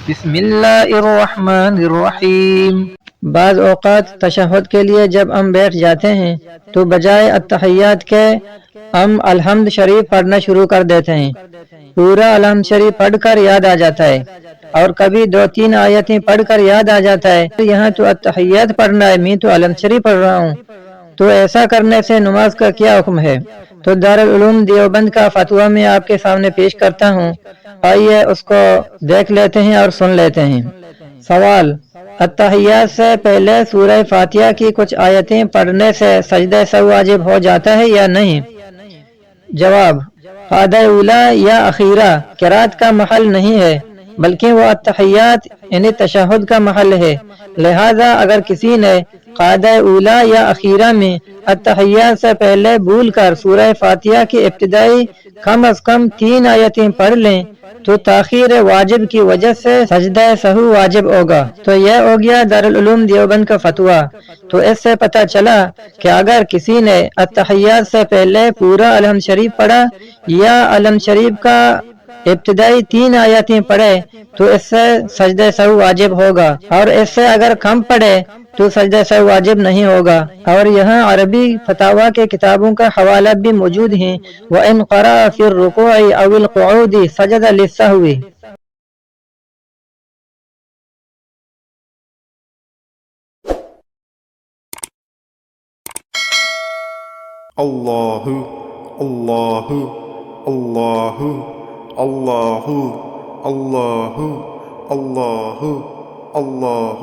بسم اللہ الرحمن الرحیم۔ بعض اوقات تشہد کے لیے جب ہم بیٹھ جاتے ہیں تو بجائے التحیات کے ہم الحمد شریف پڑھنا شروع کر دیتے ہیں۔ پورا الحمد شریف پڑھ کر یاد آ جاتا ہے، اور کبھی 2-3 آیتیں پڑھ کر یاد آ جاتا ہے یہاں تو التحیات پڑھنا ہے، میں تو الحمد شریف پڑھ رہا ہوں، تو ایسا کرنے سے نماز کا کیا حکم ہے؟ تو دارالعلوم دیوبند کا فتویٰ میں آپ کے سامنے پیش کرتا ہوں، آئیے اس کو دیکھ لیتے ہیں اور سن لیتے ہیں۔ سوال: التحیات سے پہلے سورہ فاتحہ کی کچھ آیتیں پڑھنے سے سجدہ سہو واجب ہو جاتا ہے یا نہیں؟ جواب: قاعدہ اولیٰ یا اخیرہ قرات کا محل نہیں ہے، بلکہ وہ التحیات یعنی تشہد کا محل ہے، لہذا اگر کسی نے قاعدہ اولیٰ یا اخیرہ میں التحیات سے پہلے بھول کر سورہ فاتحہ کی ابتدائی کم از کم 3 آیتیں پڑھ لیں تو تاخیر واجب کی وجہ سے سجدہ سہو واجب ہوگا۔ تو یہ ہو گیا دارالعلوم دیوبند کا فتویٰ۔ تو اس سے پتہ چلا کہ اگر کسی نے التحیات سے پہلے پورا الحمد شریف پڑھا یا الحمد شریف کا ابتدائی 3 آیتیں پڑھے تو اس سے سجدہ سہو واجب ہوگا، اور اس سے اگر کم پڑھے تو سجدہ سہو واجب نہیں ہوگا۔ اور یہاں عربی فتاویٰ کے کتابوں کا حوالہ بھی موجود ہیں۔ وَإِنْ قَرَأَ فِي الرُّكُوعِ أَوِ الْقُعُودِ سَجَدَ لِلسَّهْوِ۔ اللہ اللہ اللہ اللہ اللہ اللہ اللہ